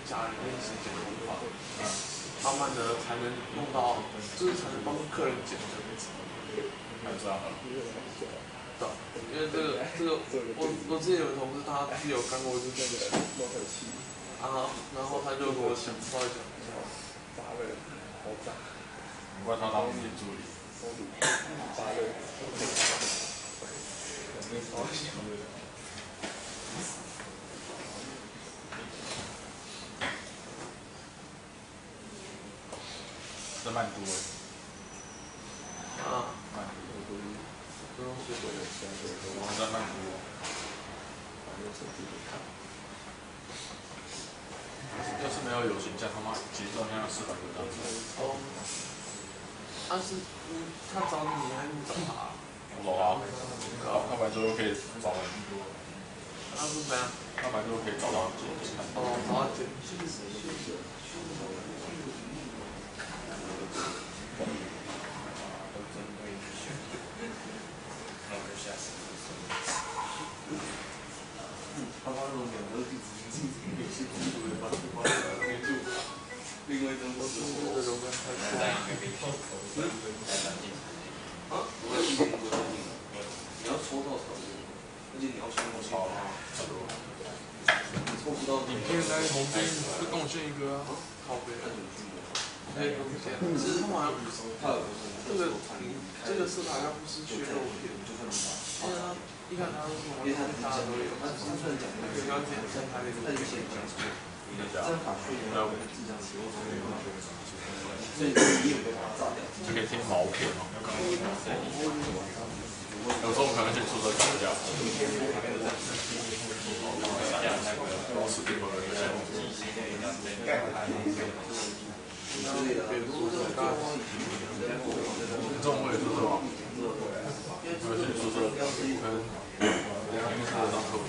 家里面时间的地方，慢慢的才能弄到，就是才能帮客人剪这样子。还有这样的。对，因为我之前有个同事，他自己有干过这个事情，然后他就跟我讲，稍微讲一下，难怪他当年助理。在曼都。曼都。我在曼都。要是没有友情价，他妈节奏像400个这样子。哦。但是他找你还是你找他？我找他。他本来就可以找人。他是怎样？他本来就可以找到姐姐看。哦，找到姐。另外一种是这种跟太你要抽到才对，而且你要抽到超你抽不到。影片在红灯会贡献一个啊，靠背。只是他们好像这个是好像不是削肉片，因为他一看他是什么，大家都有，他只是讲那个了解生态链的一些讲述。就可以听毛片哦。有时候我们可能去宿舍看一下。都是地方的人。这种我也是这种。我去宿舍跟当客户。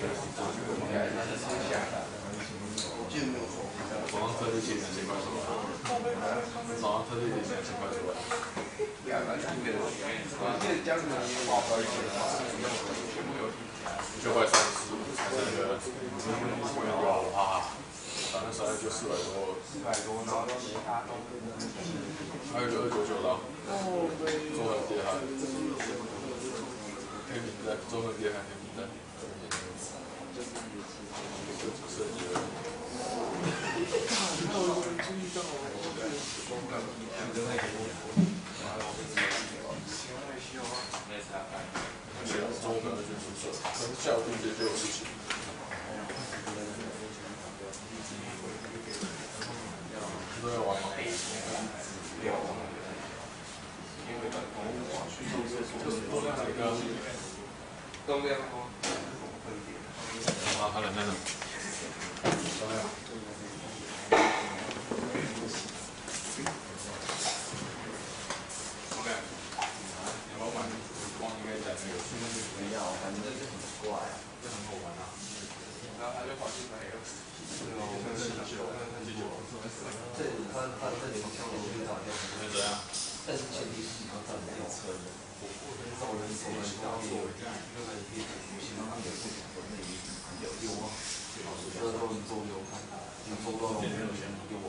早上特地请2000块出来。早上特地请2000块出来。934还是那个哇，反正3就400多，400多，然后其他都还有一个299的，中横地海，黑名单，中横地海黑名单，设计的。还有一个注意到，中午可能去宿舍，可能下午直接就有事情。都要玩吗？都亮吗？啊，他冷在哪？都亮。没有，反正就很怪啊，这很好玩啊。然后他就跑去买一个。这他这里像我去找店，怎样？但是前提是你要找你要车的，找人手人要做，那个可以行，他也不想说那有啊，这都你做给我看，你做到了我没有钱你就完，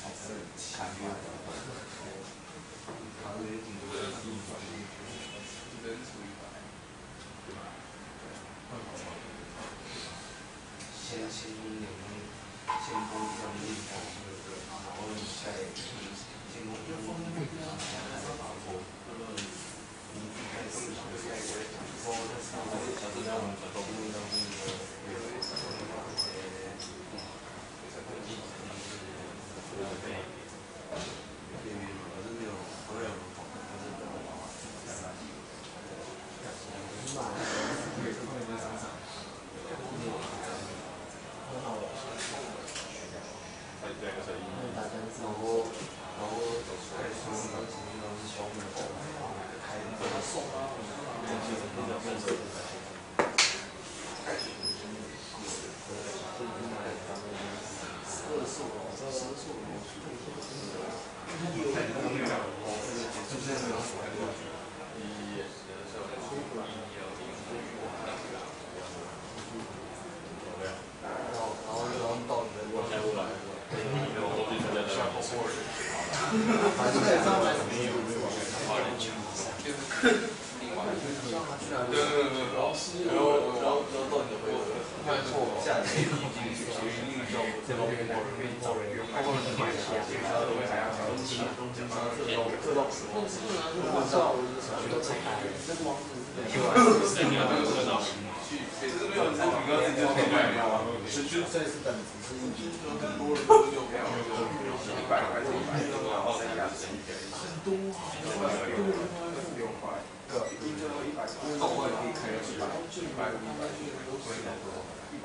还是看约的，他也挺多的，人处于先播一张面孔，然后你再先播一张面孔，然后打破，开始说那时候小时候我们小时候那个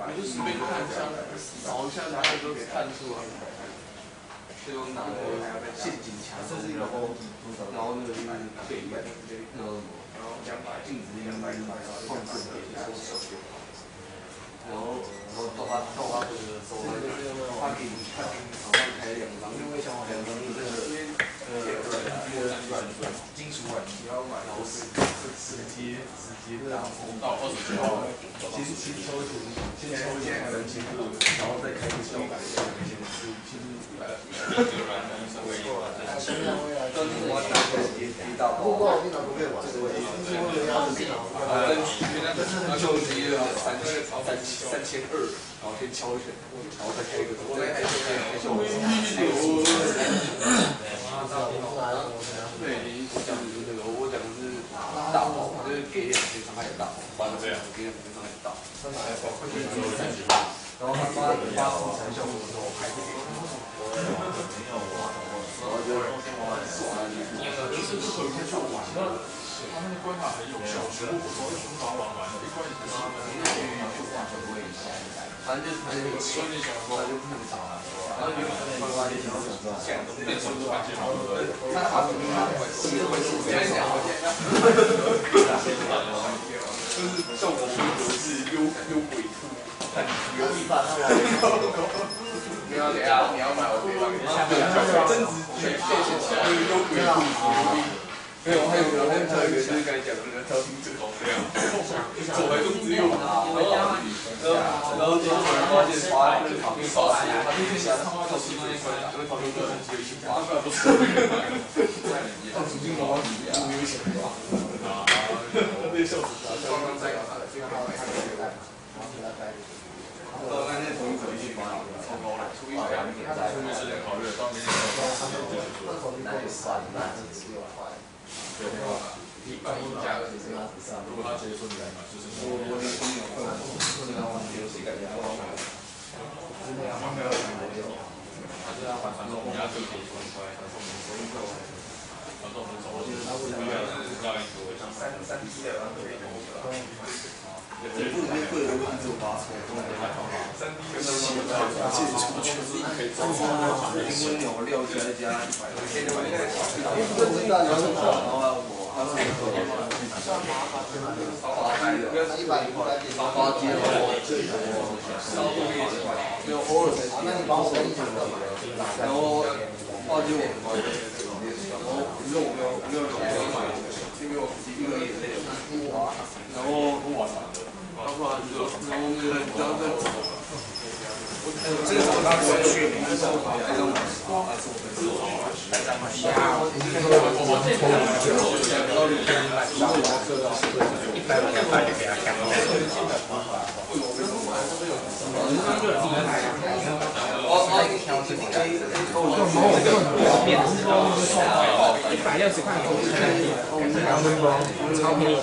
你就随便看一下，扫一下，大家都看出来。就拿个陷阱枪，然后那个就是对面，然后镜子那边放正点，然后到他这个时候，他给你开2张，因为像我2张是这个金属碗，然后直接到29号，先抽钱，然后再开个小白，其实就直接3200，然后先敲一拳，然后再开一个，再开我讲的是大炮，就是给2千伤害的大炮，反正这样给2千伤害的大炮。然后他发4层效果之后，还是给。他那个关卡很有效，全部我都全打玩的，一关也不是。反正就是说你想过，他就不能打了。然后你变成2关，他打什么？4回4回2回。就是效果是溜鬼兔，有一把他你要买我这个，增值去溜鬼兔。没有，还有一个就是刚才讲的那个跳行者，左排中只有，然后就突然发现他就旁边刷死，他就想他妈跳行者出来打，那旁边就只有一把，他不是他主进攻没有想到，那笑死他，刚刚在搞他的，最后他这个代码，然后给他改。那那同一口气超高了，出100万，他出面是考虑到明年那就算了，只有快。对的话，110价格是这样子上。如果他直接说你来买，就是我的朋友会玩游戏感觉不好玩。他没有他是要传送，你要就可以传出来，传送我觉得他为什么要一个像3D 的可以投的？这部里面贵的东西只有8抽，3D 的借出去可以抽，因为有6加100，现在因为大家都看到了我，他们像麻烦发呆的，100块发接的，稍微没有偶尔才，那你帮我跟你讲干嘛？然后发接我，然后因为我没有买，因为我一个也累，然后要不然就然后那个然后再走。这个我当时去年的时候还在买，还是我们自己还在买。我这个到6千100，给他干。160块超便宜。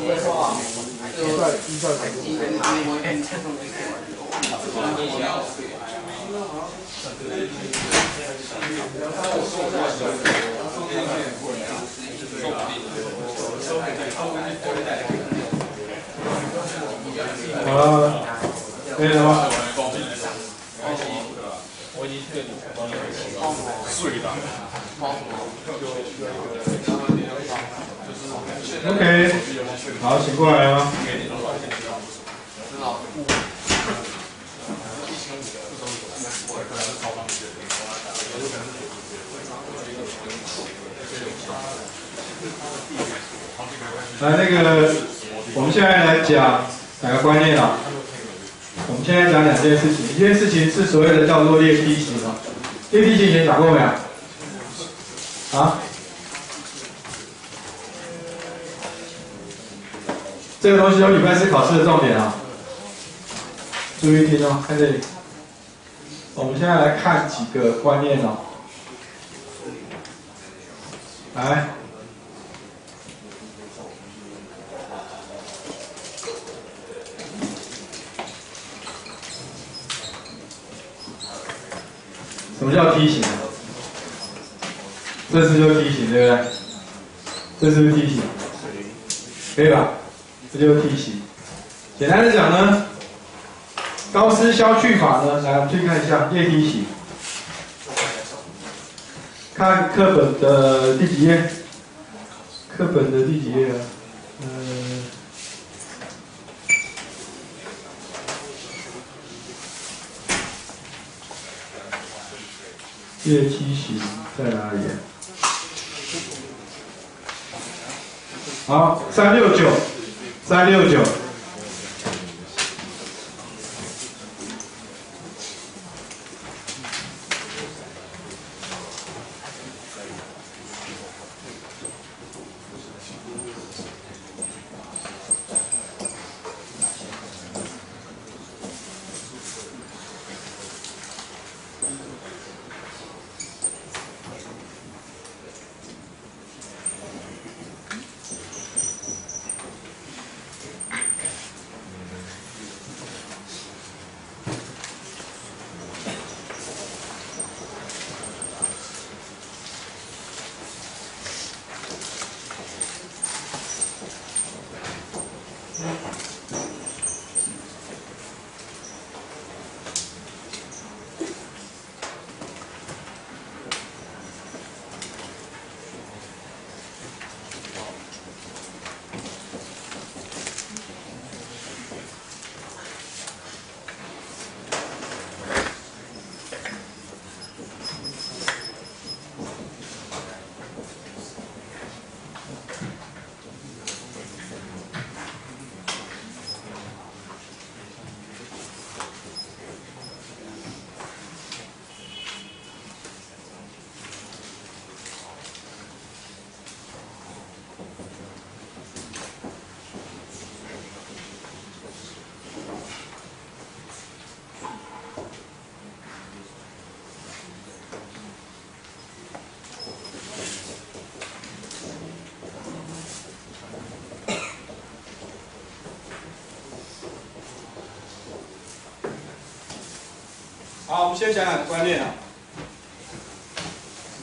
好了，可以了吗？我已经对你睡了。OK， 好，醒过来了吗？来，那个，我们现在来讲哪个观念啊？我们现在讲2件事情，一件事情是所谓的叫做练梯形啊。练梯形以前讲过没有？啊？这个东西有礼拜四考试的重点啊，注意听哦，看这里。我们现在来看几个观念哦。来，什么叫梯形？这次就是梯形，对不对？这是不是梯形？可以吧？这就是梯形。简单的讲呢，高斯消去法呢，来我们去看一下叶梯形。看课本的第几页？课本的第几页啊？叶梯形在哪里？好，369。好，我们先讲讲观念啊。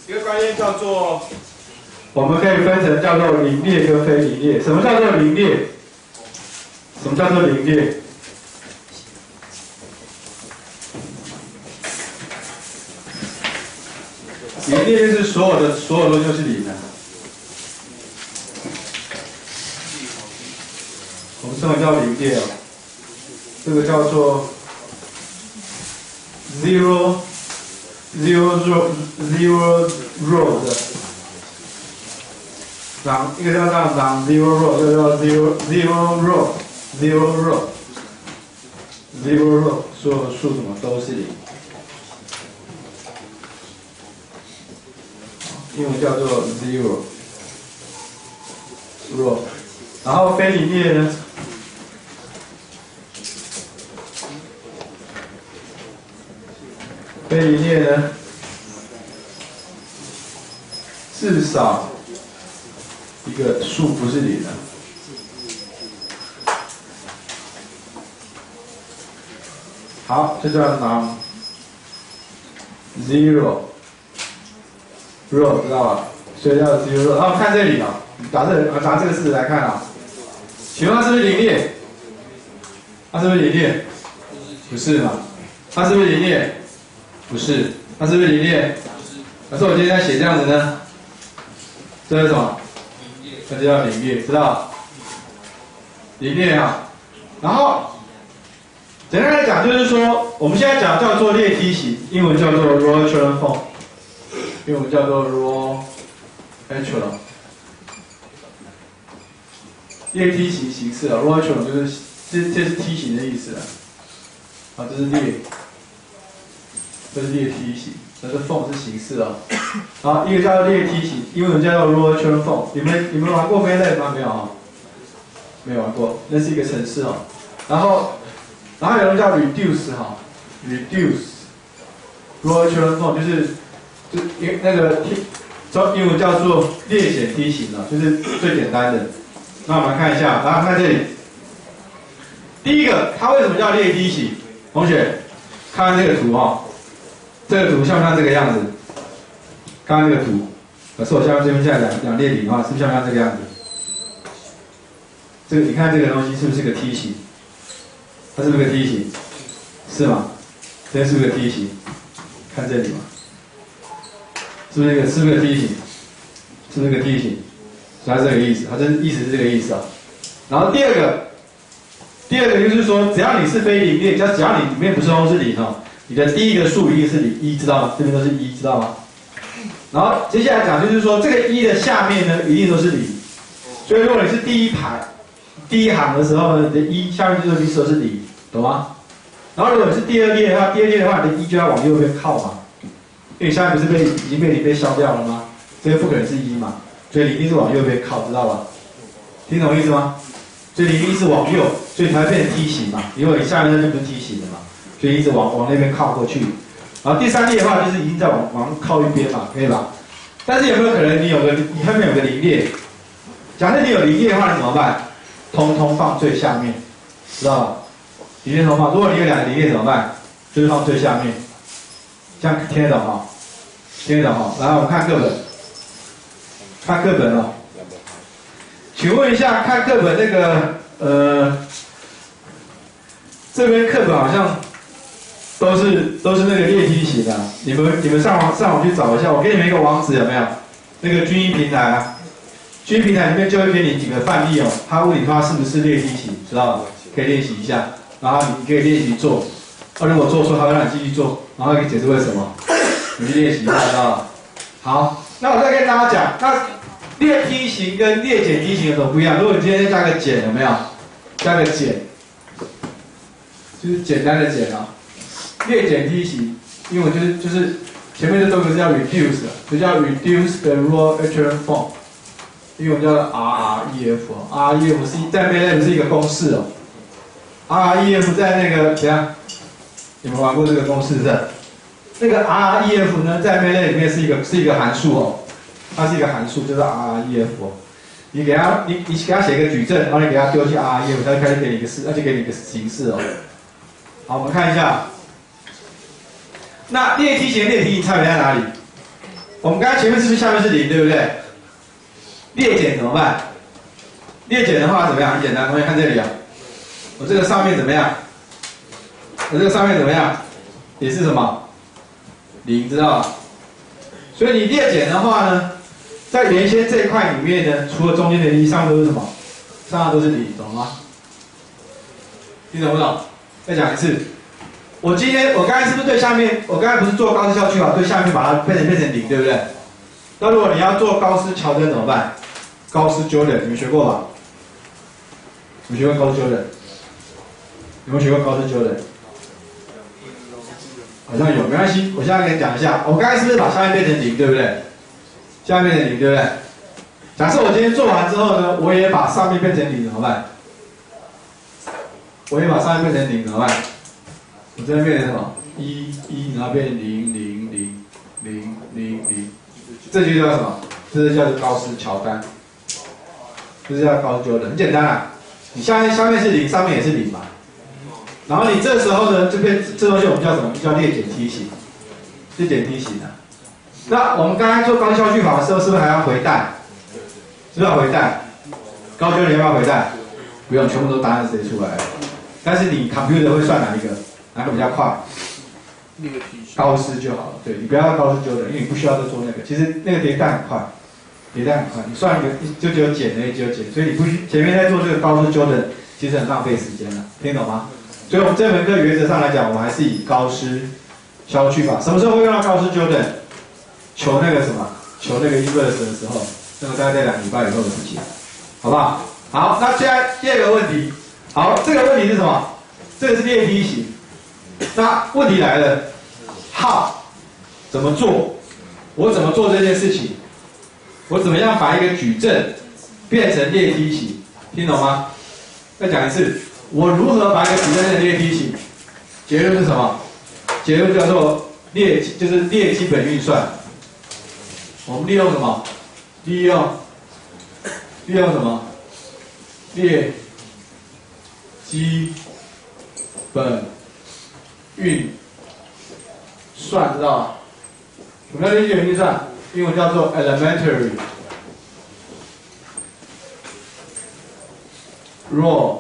一个观念叫做，我们可以分成叫做凌列跟非凌列。什么叫做凌列？什么叫做凌列？凌列就是所有都就是零的。我们称为叫凌列哦，这个叫做 zero row 的，一个叫让 zero row， 一个叫 zero row， 所有的数什么都是零，英文叫做 zero row， 然后非凌列呢？非凌列呢，至少一个数不是零的。好，这叫 zero row， 知道吧？所以叫 zero row。然后看这里啊，拿这个式子来看啊，请问它是不是凌列？它是不是凌列？不是嘛？它是不是凌列？不是，它是不是凌列？可是我今天在写这样子呢，这是什么？这就叫凌列，知道？凌列啊。然后简单来讲，就是说我们现在讲叫做列梯形，英文叫做 row echelon form， 英文叫做 row echelon。列梯形形式啊 ，row echelon 就是这是梯形的意思啊。好，这是列梯形。那个 form 是形式哦。好，一个叫做列梯形，英文叫做 roller churn form。你们玩过 MATLAB 吗？没有哦，没有玩过，那是一个程式哦。然后有人叫 reduce 哈 ，reduce roller churn form 就是那个英文叫做列减梯形哦，就是最简单的。那我们来看一下，来看这里。第一个，它为什么叫列梯形？同学，看看这个图哈，这个图像不像这个样子？看看这个图，可是我下面这边现在两列顶的话，是不是像这个样子？这个你看这个东西是不是个梯形？它是不是个梯形？是吗？这是不是个梯形？看这里嘛，是不是个梯形？是不是个梯形？所以它是这个意思，它意思是这个意思啊。然后第二个就是说，只要你是非零列，只要你里面不是都是零哦，你的第一个数一定是1，知道吗？这边都是1，知道吗？然后接下来讲就是说，这个1的下面呢，一定都是0。所以如果你是第一排、第一行的时候呢，你的1下面就是都是0，懂吗？然后如果你是第二列的话，你的1就要往右边靠嘛，因为下面不是已经被0被消掉了吗？这个不可能是1嘛，所以你一定是往右边靠，知道吧？听懂意思吗？所以你一定是往右，所以才会变成梯形嘛。因为你下面那就不是梯形的嘛，所以一直往那边靠过去。然后第3列的话，就是已经在往靠一边嘛，可以吧？但是有没有可能你后面有个0列？假设你有0列的话，你怎么办？通通放最下面，知道吧？0列通放。如果你有2个0列怎么办？就是放最下面。这样听得懂哈？听得懂哈？来，我们看课本，看课本哦。请问一下，看课本那个这边课本好像都是那个列梯形的、啊，你们上网去找一下，我给你们一个网址有没有？那个均一平台啊，均一平台里面就会给你几个范例哦，它问你说是不是列梯形，知道吧？可以练习一下，然后你可以练习做，如果做错，它会让你继续做，然后可以解释为什么，你去练习一下，知道吧？好，那我再跟大家讲，那列梯形跟列减梯形有什么不一样？如果你今天加个减，有没有？加个减，就是简单的减啊。列减梯形，英文就是前面这动词叫 reduce， 就叫 reduce the roller churn form， 英文叫 RREF。RREF 是在 MATLAB 是一个公式哦。RREF 在那个怎样？你们玩过这个公式是？那个 RREF 呢，在 MATLAB 里面是一个函数哦。它是一个函数，就是 RREF 哦。你给它写一个矩阵，然后你给它丢进 RREF， 它就开始给你一个就给你一个形式哦。好，我们看一下，那列梯形列梯形差别在哪里？我们刚才前面是不是下面是0，对不对？列减怎么办？列减的话怎么样？很简单，同学看这里啊，我这个上面怎么样？我这个上面怎么样？也是什么？0，知道吧？所以你列减的话呢，在原先这一块里面呢，除了中间的1，上面都是什么？上面都是0，懂吗？听懂不懂？再讲一次。我刚才是不是对下面？我刚才不是做高斯校区法，对下面把它变成0，对不对？那如果你要做高斯乔登怎么办？高斯 Jordan 你们学过吧？你们学过高斯 Jordan？ 有没有学过高斯 Jordan？ 好像有，没关系，我现在给你讲一下。我刚才是不是把下面变成0，对不对？下面变成0，对不对？假设我今天做完之后呢，我也把上面变成0，怎么办？我也把上面变成0，怎么办？我这边变成什么？1，然后变成0，这就叫什么？这就叫高斯乔丹，这就叫高斯 Jordan， 很简单啊。你下面是0，上面也是0嘛。然后你这时候呢，这东西我们叫什么？叫列减梯形，列减梯形啊。那我们刚才做高斯校区法的时候，是不是还要回带？是不是要回带？高斯 Jordan 要不要回带？不用，全部都答案直接出来了。但是你 computer 会算哪一个？哪个比较快？高斯就好了。对，你不要高斯 Jordan， 因为你不需要再做那个。其实那个迭代很快，你算一个就只有减而已，只有减，所以你不需前面在做这个高斯 Jordan， 其实很浪费时间了，听懂吗？所以我们这门课原则上来讲，我们还是以高斯消去法。什么时候会用到高斯 Jordan？ 求那个什么？求那个 inverse 的时候，那么大概在2个礼拜以后的事情，好不好？好，那现在第二个问题，好，这个问题是什么？这个是列梯形。那问题来了 ，how 怎怎么做？我怎么做这件事情？我怎么样把一个矩阵变成列梯形？听懂吗？再讲一次，我如何把一个矩阵变成列梯形？结论是什么？结论叫做就是列基本运算。我们利用什么？利用什么？列基本运算，知道吗？什么叫列基本运算？英文叫做 elementary raw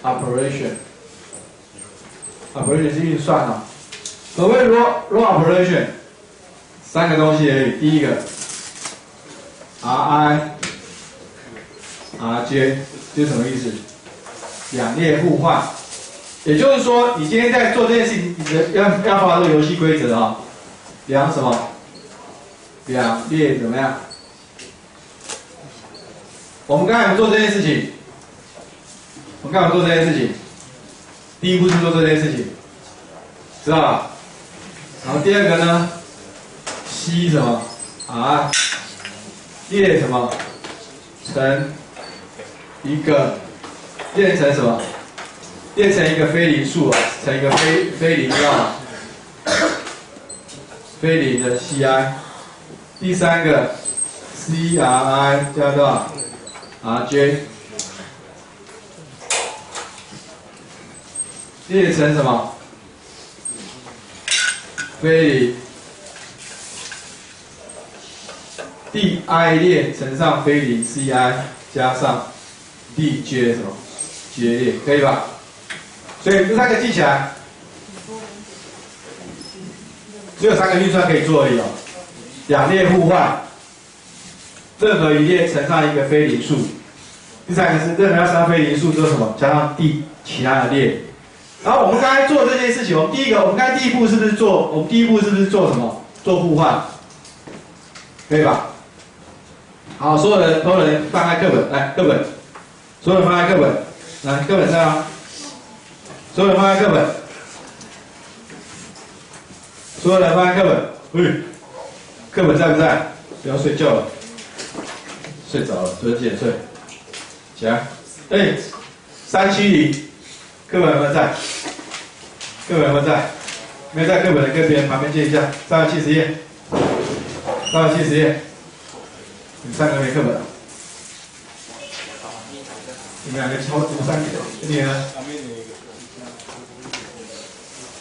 operation。operation 是运算啊。所谓 raw operation， 三个东西而已。第一个 RI、RJ， 这是什么意思？两列互换。也就是说，你今天在做这件事情，你要follow这个游戏规则啊。两什么？两列怎么样？我们刚才有做这件事情，第一步是做这件事情，知道吧？然后第二个呢 ，C 什么 R 列什么成一个列成什么？列成一个非零数啊，成一个非零，知道吗？非零的 Ci。第三个 CRI 加多少 RJ 列成什么？非零第 I 列乘上非零 CI 加上 DJ 什么？接列，可以吧？所以这三个记起来，只有三个运算可以做而已哦。两列互换，任何一列乘上一个非零数。第三个是任何要乘上非零数之后什么？加上其他的列。然后我们刚才做这件事情，我们刚才第一步是不是做什么？做互换，可以吧？好，所有人翻开课本，来课本，所有人翻开课本，来课本在啊，所有人翻开课本，所有人翻开课本，课本在不在？不要睡觉了，睡着了，昨天几点睡？起来，370，课本有没有在？课本有没有在？没有在课本的跟别人旁边借一下，370页，370页，你们三个没课本啊？你们两个你们三个，你呢？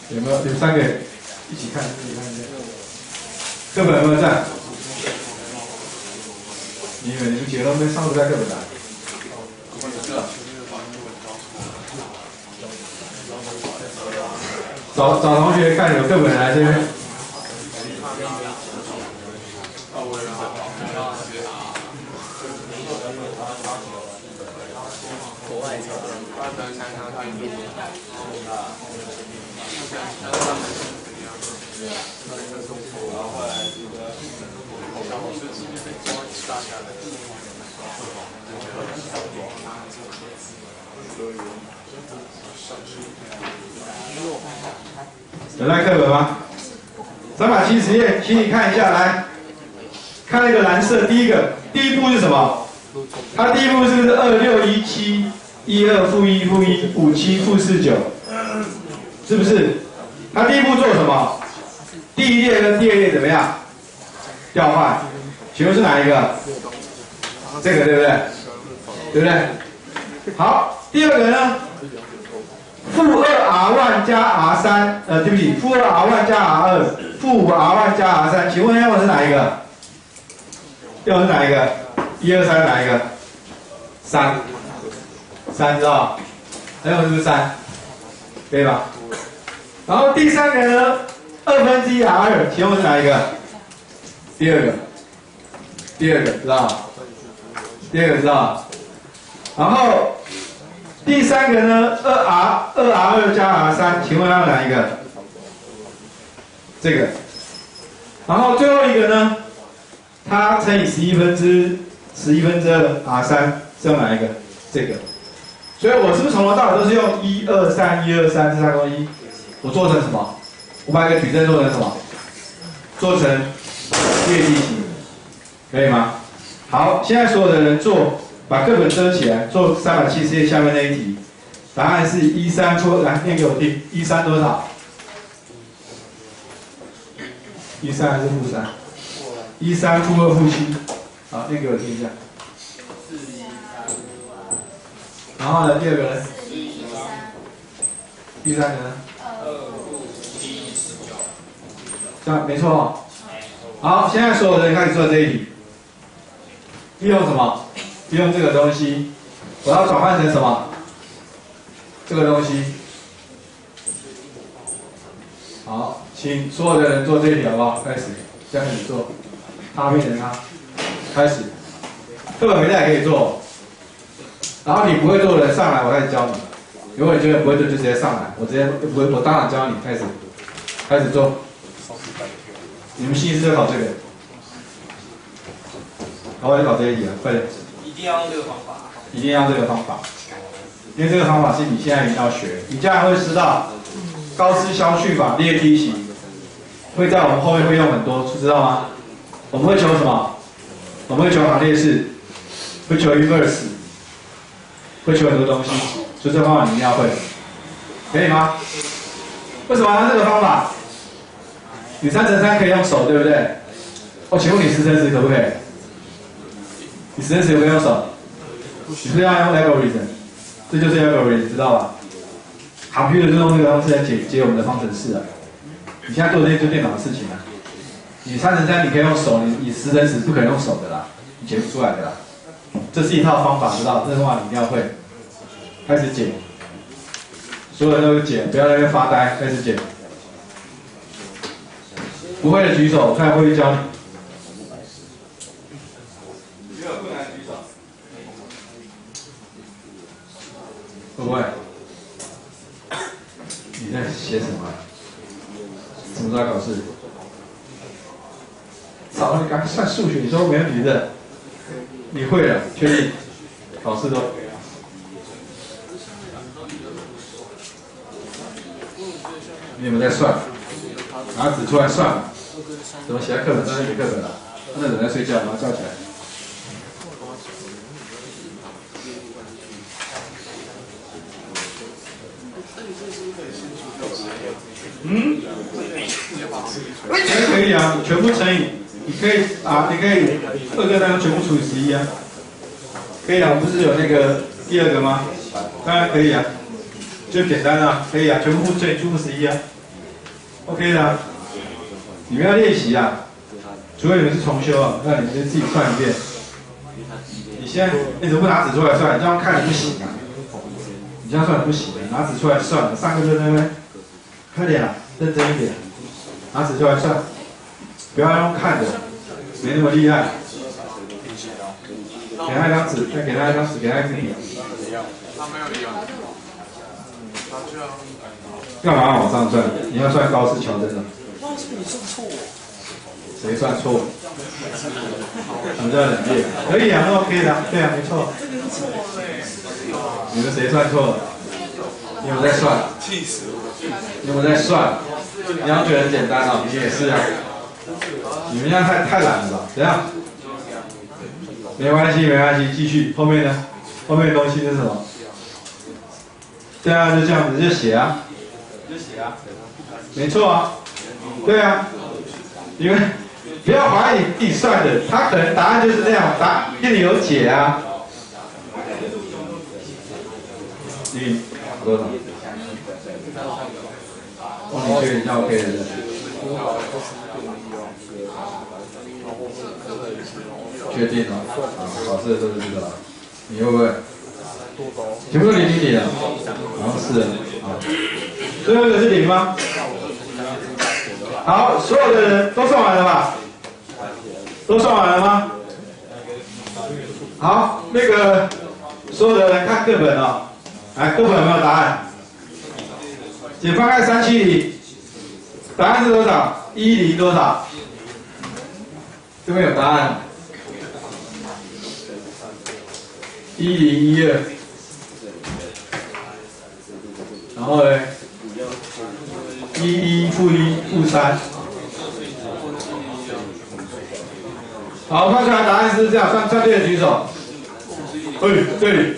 有没有？你们三个一起看，一起看一下。课本有没有在？你以为你们几个都没上不在课本的？找同学看有课本来这边。有带课本吗？370页，请你看一下，来看那个蓝色，第一步是什么？它第一步是不是261712-1-1-57-49？是不是？它第一步做什么？第一列跟第二列怎么样？调换，请问是哪一个？这个对不对？对不对？好，第二个呢？负2R1加 R3，对不起，负2R1加 R2，负5R1加 R3，请问要的是哪一个？要的是哪一个？1、2、3哪一个？3知道？还有是不是3？可以吧？然后第三个呢？1/2 R2，请问是哪一个？第二个知道？第二个知道？然后第三个呢？2R2 加 R3，请问要哪一个？这个。然后最后一个呢？它乘以11/2 R3是用哪一个？这个。所以我是不是从头到尾都是用1、2、3、1、2、3这三个东西，我做成什么？我把一个矩阵做成什么？做成列地形，可以吗？好，现在所有的人做，把课本遮起来，做370页下面那一题，答案是13负，来念给我听，13多少？13还是负3？ 13负2负7，好，念给我听一下。然后呢，第二个呢？第三个呢？这样没错哦。好，现在所有人开始做这一题。利用什么？利用这个东西，我要转换成什么？这个东西。好，请所有的人做这一题好不好？开始，这样开始做。他变成他，开始。课本没带也可以做。然后你不会做的人上来，我开始教你。如果你觉得不会做，就直接上来，我当场教你。开始做。你们系是在考这个，然后我就考这一题了，快点。一定要用这个方法。一定要这个方法，因为这个方法是你现在一定要学。你将来会知道高斯消去法列梯形，会在我们后面会用很多，知道吗？我们会求什么？我们会求行列式，会求 inverse， 会求很多东西，所以这个方法你一定要会，可以吗？为什么要这个方法？你3乘3可以用手，对不对？我请问你10乘10可不可以？你10乘10可不可以用手？你是要用 algorithm， 这就是 algorithm， 知道吧 ？computer 就用这个方式来解我们的方程式啊。你现在做这些就电脑的事情啊。你3乘3你可以用手，你10乘10不可能用手的啦，你解不出来的啦。这是一套方法，知道？这个方法你一定要会。开始解，所有人都解，不要在那边发呆，开始解。不会的举手，看会不会教你。没有困难举手。会不会？你在写什么？什么时候要考试？早了，你赶快算数学，你说没问题的。你会了，确定？考试都。你有没有在算？拿纸出来算，怎么写在课本上？写课本了，那人在睡觉，把他叫起来。可以啊，全部乘以，你可以2个单全部除以11啊，可以啊，我们不是有那个第2个吗？当然可以啊，就简单啊，可以啊，全部乘以除以11啊 ，OK 的、啊。你们要练习啊，除非你们是重修啊，那你们就自己算一遍。你现在你怎么不拿纸出来算？你这样看着不行啊，你这样算不行的，拿纸出来算。上课就在那边，快点啊，认真一点，拿纸出来算，不要用看的，没那么厉害。给他一张纸，再给他一张纸，给他一支笔。他没有理由。干嘛要往上算？你要算高斯乔真的。你算错。谁算错？什么叫冷冽？可以啊，那 OK 的，对啊，没错。这个是错了。你们谁算错了？你有在算？气死我！你有在算？你要觉得很简单哦，你也是啊。你们这样太懒了吧？怎样？没关系，没关系，继续。后面呢？后面的东西是什么？对啊，就这样子就写啊，就写啊。没错啊。对啊。你们不要怀疑自己算的，他可能答案就是这样，这里有解啊。你多少？哦，你确定这样 OK 的？确定了，考试的时候就知道了。你会不会？全部都0的，好像是啊。最后一个是0吗？好，所有的人都算完了吧？都算完了吗？好，那个所有的人看课本哦，来，课本有没有答案？请翻开370，答案是多少？10多少？这边有答案。1012，然后呢？11负1负3，好，算出来答案是不是这样？算对的举手。这里，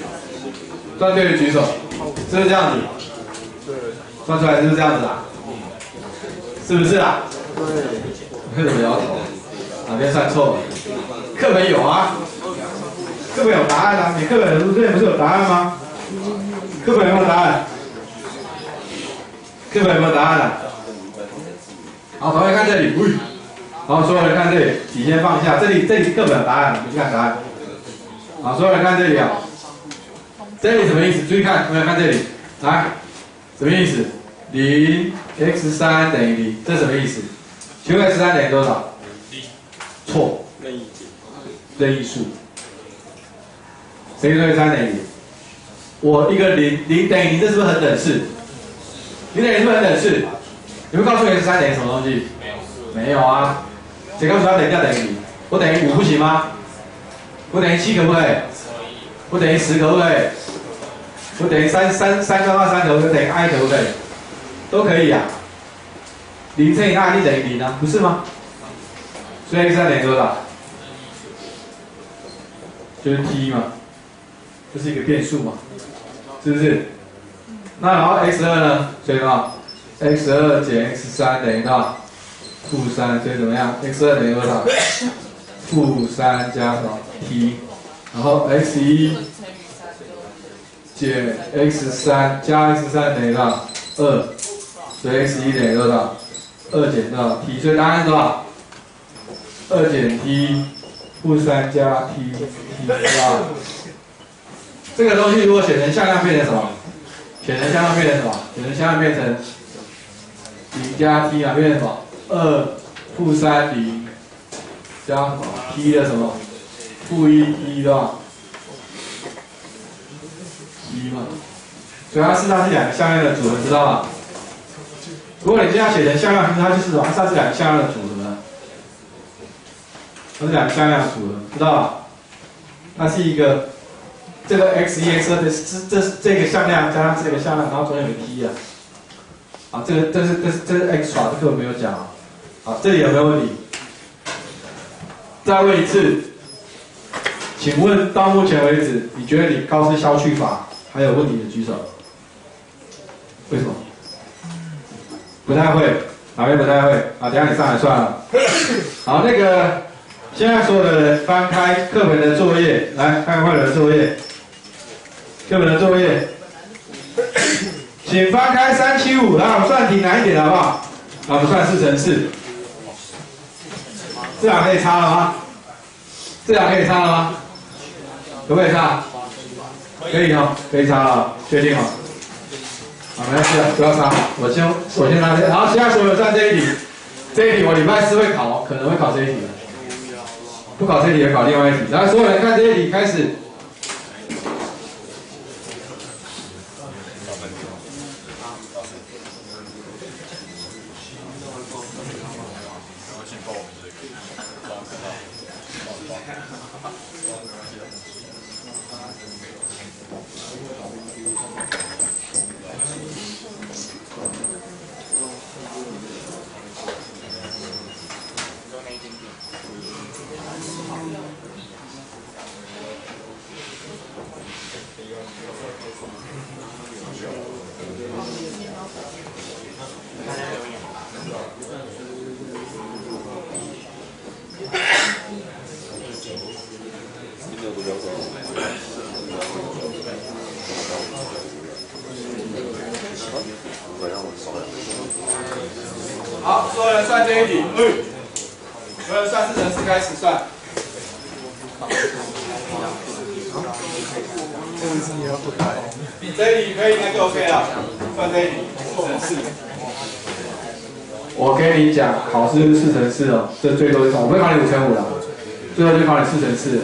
算对的举手，是不是这样子？算出来是不是这样子啊？是不是啊？对。怎么摇头？哪边算错了？课本有啊，课本有答案啊。你课本这边不是有答案吗？课本有没有答案？课本有没有答案啊？好，同学看这里，好，所有人看这里，笔先放下。这里课本有答案，你看答案。好，所有人看这里啊，这里什么意思？注意看，同学看这里，来，什么意思？0x3等于0，这什么意思？请问 x3等于多少？错，任意数。谁说 x3等于0？我一个0等于0，这是不是很等式？0等于是不是很等式？你们告诉我 x3等于什么东西？没有啊。谁告诉他等价等于0？我等于5不行吗？我等于7可不可以？我等于10可不可以？我等于3跟2可不可以？等于 i 可不可以？都可以呀、啊。0乘以 i 一定等于0啊，不是吗？所以 x3等于多少？就是 t 嘛，这是一个变数嘛，是不是？那然后 x2呢？所以多少 ？x2减 x3等于多少？-3，所以怎么样 ？x2等于多少？-3加什么 t， 然后 x1减 x3加 x3等于多少？2，所以 x1等于多少？2减多少 t， 所以答案是多少？2减 t -3加 t加。这个东西如果写成向量变成什么？写成向量变成什么？写成向量变成0加 t 啊，变成什么？2-3 0加什么 t 的什么？-1 t 对吧？1嘛，所以它事实上是两个向量的组合，知道吗？如果你这样写成向量，它就是什么？它是两个向量的组合，它是两个向量的组合，知道吧？它是一个这个 x1 x2的这个向量加上这个向量，然后中间有个 t 啊。啊，这是 x 法，这个我没有讲啊。好，这里有没有问题？再问一次，请问到目前为止，你觉得你高斯消去法还有问题的举手？为什么？不太会，哪边不太会？啊，等一下你上来算了。好，那个现在所有的人翻开课本的作业，来看看会的作业。课本的作业，请翻开375，来，我们算题难一点好不好？啊，我们算4乘4。这俩可以擦了吗？这俩可以擦了吗？可不可以擦？可以哦，可以擦了，确定哦。好，没关系，不要擦，我先拿这。好，现在所有算这一题，这一题我礼拜4会考，可能会考这一题的，不考这一题也考另外一题。来，所有人看这一题，开始。好，所有人算这一题，所有人算4乘4开始算。这一题可以，那就 OK 了。算这一题4乘4。我跟你讲，考试4乘4哦，这最多是我不会考你5乘5了，最后就考你4乘4了。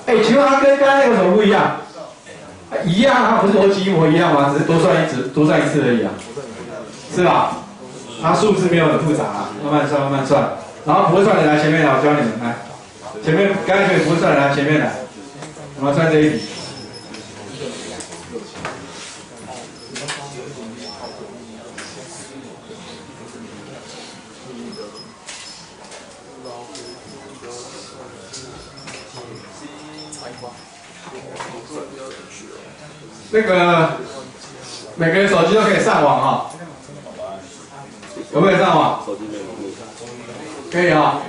哎，请问它跟刚刚那个有什么不一样？一样啊，不是逻辑一模一样吗？只是多算一次而已啊，是吧？它数字没有很复杂啊，慢慢算，慢慢算。然后不会算的来前面来，我教你们来。前面刚才学不会算的来前面来，我们算这一题。那个每个人手机都可以上网哈，可不可以上网？可以啊。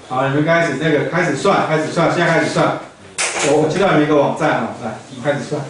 好，你们开始开始算，现在开始算。我知道你们一个网站哈，来，你们开始算。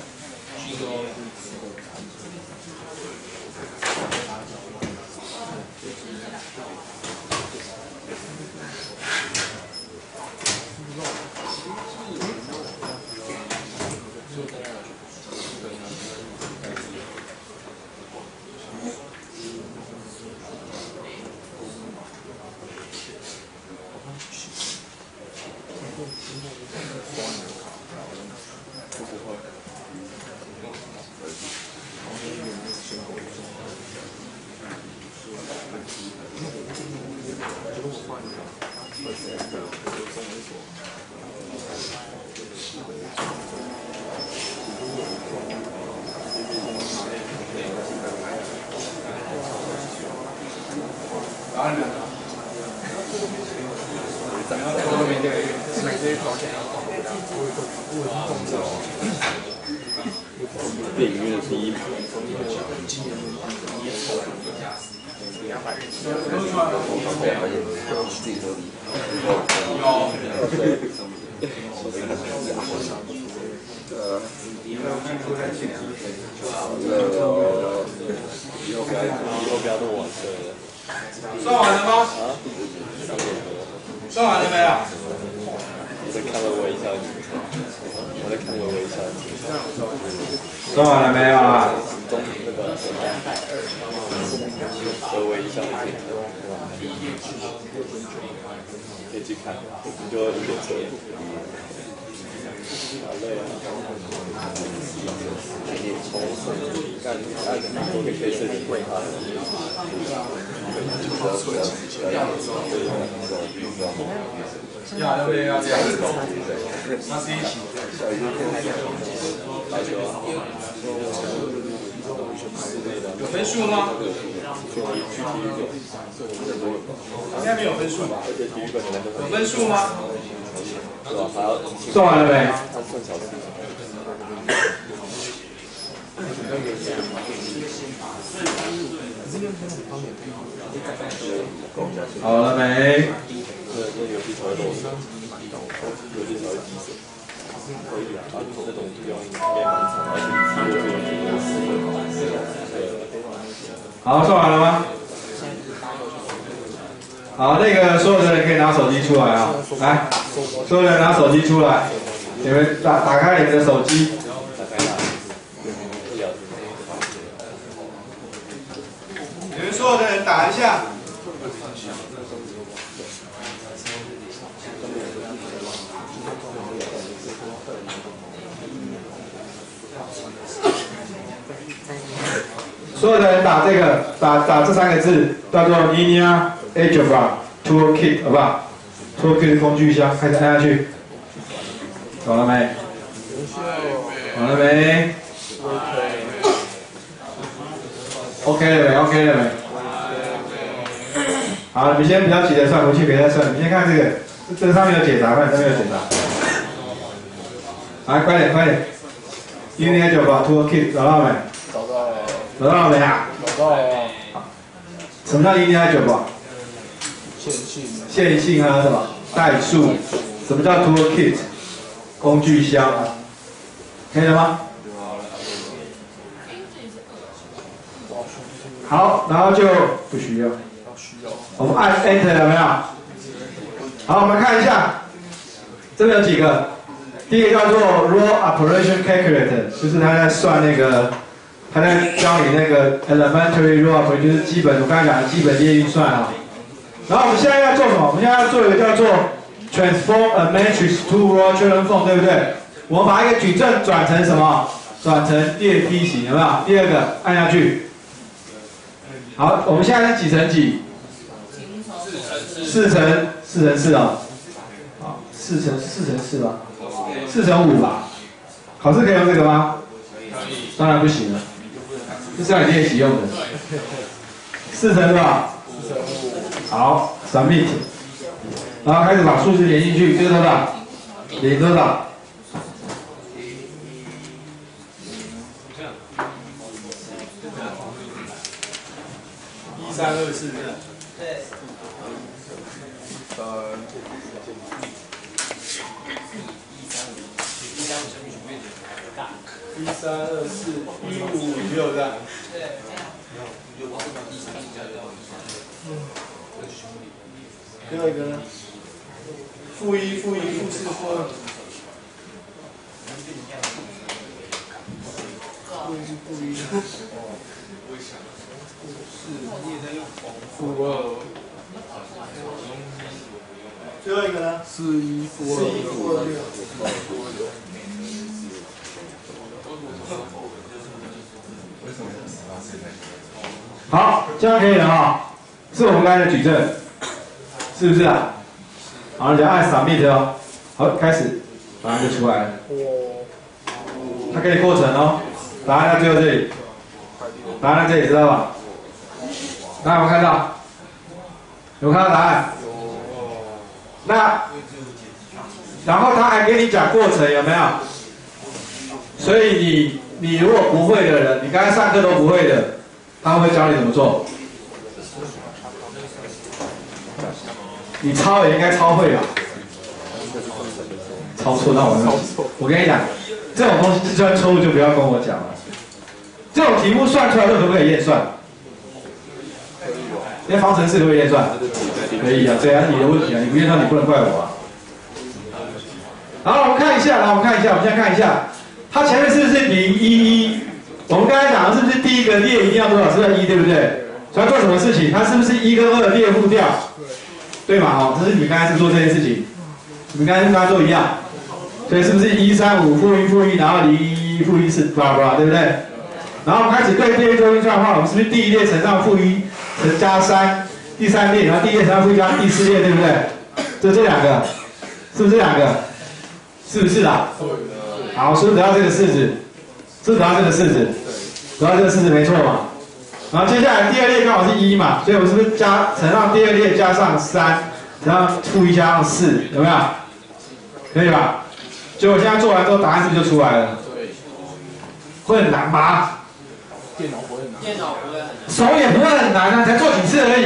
电影院的第一排。以后不要那么晚睡了。算完了吗？算完了没有？我在看微笑，我在看微笑。算完了没有啊？中那个微笑可以去看，你就有点车。好累啊！干我可以睡点会哈。要不要这样子？那是一起。有分数吗？应该没有分数吧？有分数吗？算完了没？好了没？那游戏才会落手，游戏才会积水。可以啊，那种地方应该蛮长，好，算完了吗？好，那个所有的人可以拿手机出来啊！来，所有人拿手机出来，你们打开你们的手机。你们所有的人打一下。所有的人打这个，打这3个字，叫做 Linear Algebra Toolkit， 好不好 ？Toolkit 工具箱，开始按下去。懂了没？懂了没 ？OK 了没 ？OK 了没？好，你们先不要急着算，回去别再算。你先看这个，这上面有解答，看上面有解答。来，快点快点 ！Linear Algebra Toolkit 找到没？找到了没啊？找到了。什么叫 Linear Algebra？ 线性啊，什么代数？什么叫 Toolkit？ 工具箱，可以了吗？好，然后就不需要。我们按 Enter 有没有？好，我们看一下，这边有几个。第一个叫做 Raw Operation Calculator， 就是他在算那个。他在教你那个 elementary raw operation， 就是基本我刚才讲的基本列运算啊。然后我们现在要做什么？我们现在要做一个叫做 transform a matrix to raw children form， 对不对？我们把一个矩阵转成什么？转成列梯形，有没有？第二个按下去。好，我们现在是几乘几？4乘4啊。好，4乘4吧，4乘5吧。考试可以用这个吗？当然不行了。这是让你练习用的，4乘多少？好 ，submit， 然后开始把数字连进去，这个多少零多少？1324。对。13241556这样。最后一个呢？负1、负4、负2。负2。最后一个呢？41、负2。好，这样可以了哈，是我们刚才的矩阵，是不是啊？好，你要按 submit 哦。好，开始，答案就出来了。它可以过程哦，答案在最后这里，答案在这里，知道吧？大家有没有看到？有看到答案？那，然后他还跟你讲过程，有没有？所以你如果不会的人，你刚才上课都不会的，他会教你怎么做。你抄也应该抄会吧？抄错，那我跟你讲，这种东西计算错误就不要跟我讲了。这种题目算出来可不可以验算？因为方程式可不可以验算？可以啊，对啊，是你的问题啊，你不验算你不能怪我啊。好，我们看一下，我们现在看一下，它前面是不是0、1、1？我们刚才讲的是不是第一个列一定要多少？是1，对不对？所以要做什么事情？它是不是1跟2列互调？对嘛？哦，这是你们刚才是做这件事情，你们刚才跟他做一样，所以是不是135负1负1，然后0 1负1是巴拉巴拉，对不对？然后我们开始对第一周运算的话，我们是不是第一列乘上负1乘加3，第三列，然后第一列乘上负1加第四列，对不对？这两个，是不是两个？是不是啦？好，是不是得到这个式子？是不是得到这个式子？得到这个式子没错嘛？然后接下来第二列刚好是1嘛，所以我们是不是乘上第二列加上3，乘上负1加上4，有没有？可以吧？结果现在做完之后，答案是不是就出来了？会很难吗？电脑不会很难，手也不会很难啊，才做几次而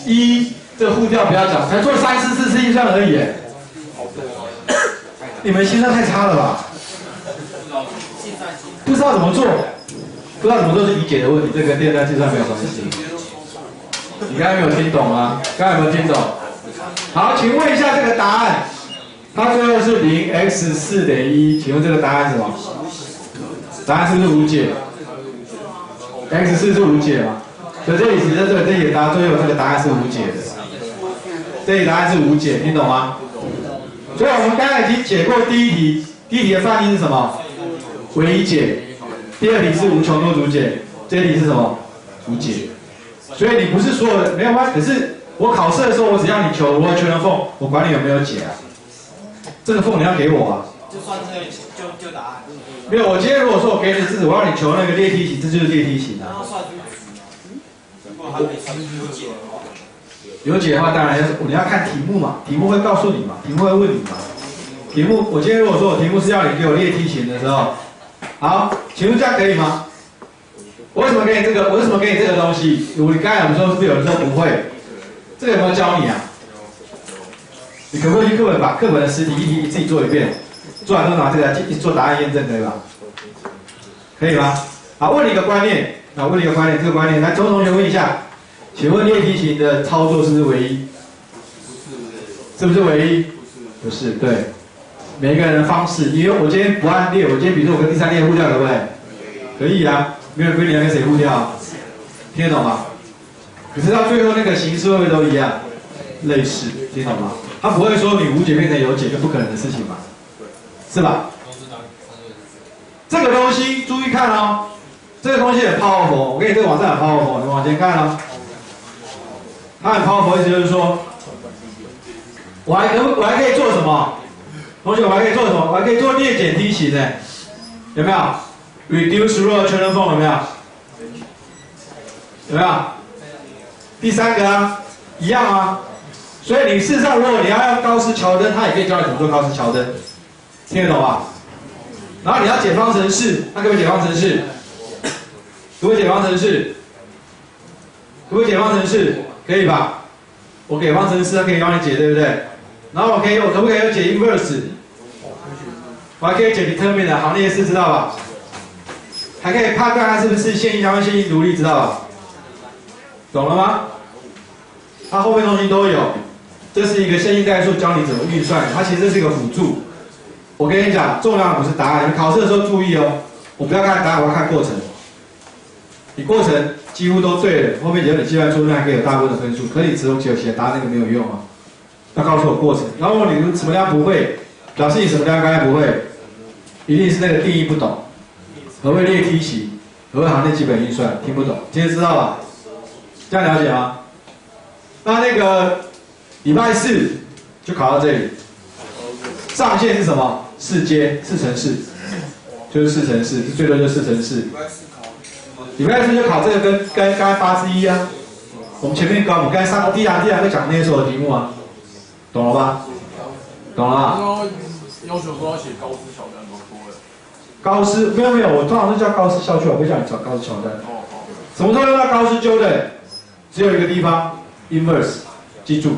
已。这个互调不要讲，才做3、4、4次运算而已。你们心算太差了吧？不知道怎么做。不知道怎么做是理解的问题，这跟电算计算没有关系。你刚才没有听懂吗？刚才有没有听懂？好，请问一下这个答案，它最后是0x4等于1，请问这个答案是什么？答案是不是无解 ？x4是无解嘛？所以这里其实这里答最后这个答案是无解的，这里答案是无解，听懂吗？所以我们刚才已经解过第一题，第一题的范例是什么？唯一解。第二题是无穷多组解，这一题是什么？无解。所以你不是所有的没有关系，可是我考试的时候，我只要你求如何确认缝，我管你有没有解啊。这个缝你要给我啊。就算这个就答案。没有，我今天如果说我给你的式子，我让你求那个列梯形，这就是列梯形啊。如果还没有解的话，有解的话，当然你要看题目嘛，题目会告诉你嘛，题目会问你嘛。题目我今天如果说我题目是要你给我列梯形的时候。好，请问这样可以吗？我为什么给你这个？我为什么给你这个东西？你刚才有时候是不是有人说不会？这个有没有教你啊？你可不可以去课本把课本的实体一题自己做一遍？做完之后拿这个来做答案验证，可以吧？可以吗？好，问你一个观念，这个观念，来，周同学问一下，请问列梯形的操作是不是唯一？是不是唯一？不是，对。每个人的方式，因为我今天不按列，我今天比如说我跟第三列互调，可不可以？可以啊，没有规定要跟谁互调，听得懂吗？可是到最后那个形式会不会都一样？类似，听懂吗？他不会说你无解变成有解就不可能的事情嘛，是吧？这个东西注意看哦，这个东西很 powerful， 我给你这个网站很 powerful， 你往前看哦，它很 powerful， 意思就是说，我还可以做什么？同学，我还可以做什么？我还可以做列减梯形呢，有没有 ？reduce row 确认缝有没有？有没有？第三个啊，一样啊。所以你事实上，如果你要用高斯乔登，他也可以教你怎么做高斯乔登，听得懂吧？然后你要解方程式，他可不可以解方程式？可不可以解方程式？可不可以解方程式？可以吧？我给方程式，他可以帮你解，对不对？然后我可不可以有解 inverse？ 我还可以解 determinant 行列式，知道吧？还可以判断它是不是线性相关、线性独立，知道吧？懂了吗？它后面东西都有。这是一个线性代数，教你怎么运算，它其实是一个辅助。我跟你讲，重要的不是答案，你们考试的时候注意哦。我不要看答案，我要看过程。你过程几乎都对了，后面只要你计算出，那还可以有大部分的分数。可是你只有写答案那个没有用啊。要告诉我过程，然后问你什么样不会，表示你什么样刚才不会，一定是那个定义不懂。何谓列梯形？何谓行列基本运算？听不懂，今天知道吧？这样了解吗？那个礼拜四就考到这里。上限是什么？4阶4乘4，就是4乘4，最多就4乘4。礼拜四就考这个跟刚才8之1啊。我们前面我们刚才上第一堂就讲那些所有题目啊。懂了吧？懂了吧？要求说要写高斯乔丹多了。高斯没有，我通常是叫高斯校区，我不会叫你找高斯乔丹。什么时候用到高斯纠的？只有一个地方 ，inverse， 记住。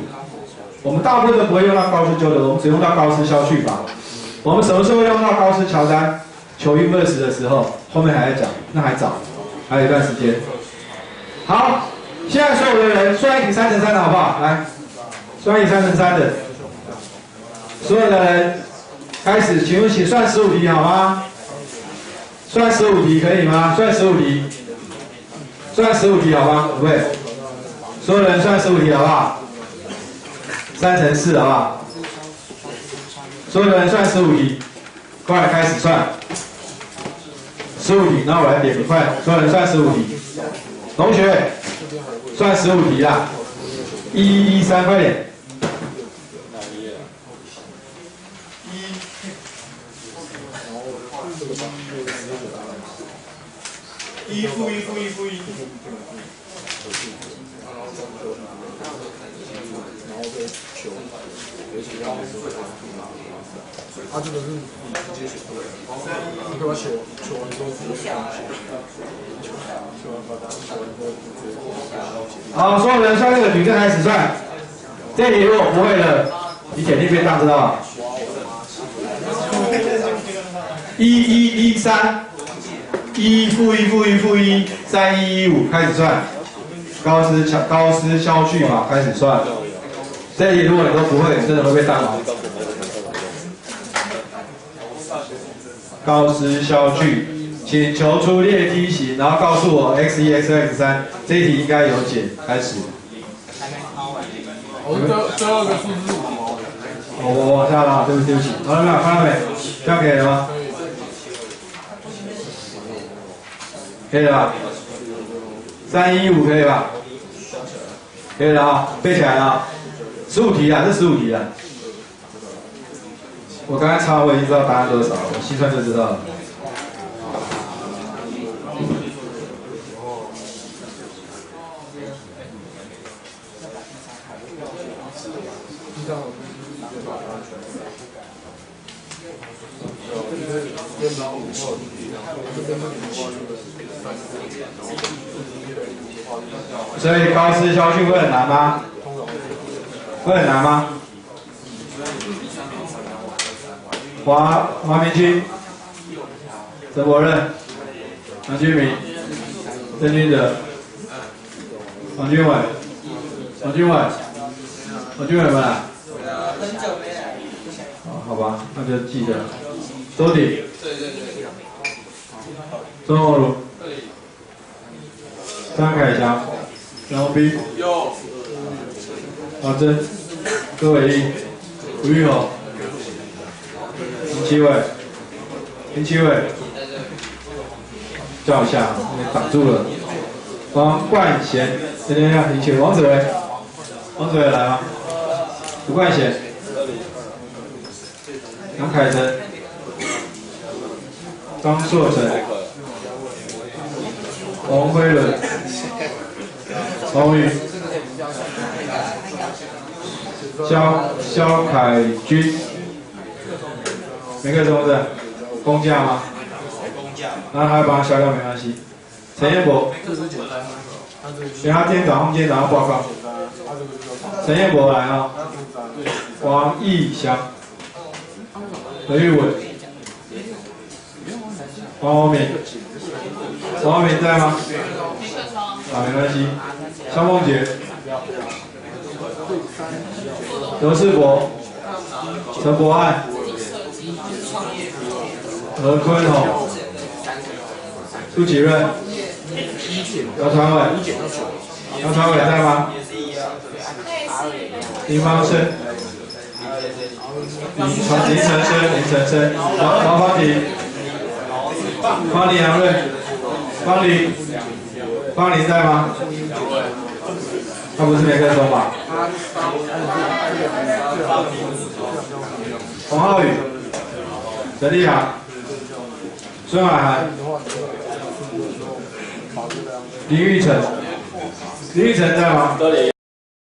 我们大部分都不会用到高斯纠的，我们只用到高斯消去法。我们什么时候用到高斯乔丹？求 inverse 的时候，后面还在讲，那还早，还有一段时间。好，现在所有的人算一题3乘3的好不好？来。算一题3乘3的，所有的人开始，请问算15题好吗？算15题可以吗？算15题，算15题好吗？不会，所有人算15题好不好？3乘4好不好？所有的人算15题，快开始算15题，然后我来点名，快，所有人算15题，同学算15题啦，1113，快点。1负1负1负1。他这个是你直接写出来的，你给我写完之后直接写。好，所有人算这个矩阵开始算。这题如果不会了，你简历变大，知道吧？1113。1负1负1负1 3115，开始算。高斯消去法开始算。这里如果你都不会，你真的会被当毛。高斯消去，请求出列梯形，然后告诉我 x1 x2 x3。这一题应该有解，开始。最后一个数字是5毛。我往下拉，对不起。好了没有？看到没？这样可以了吗？可以了吧？315可以吧？可以了啊，背起来了。15题啊，这15题啊。我刚才查，我已经知道答案多少了，我细算就知道了。所以高斯消去会很难吗？会很难吗？华明君、陈柏任、杨君明、郑君哲、王君伟、王君伟们啊？很久没来。好吧，那就记得。周鼎。钟宏儒。张凯翔。张宏斌。王真。柯伟英。吴玉宏。林奇伟，叫一下，挡住了。王冠贤，等一下，林奇伟，王子维来吗？吴冠贤，杨凯成，张硕成，王辉伦，王宇，肖凯军，没个中的，公价吗？然后他会帮他消掉没关系。陈彦博，给他今天早上报告。陈彦博来啊，王义祥，何玉文，王宏敏在吗？啊，没关系。肖梦杰，刘世博，陈柏翰，何坤宏，朱启润，姚传伟在吗？林方生，林晨生，王方婷，方林杨润，方林在吗？他不是没跟踪吧？洪浩宇，陈立航，孙海涵，林玉成在吗？这里。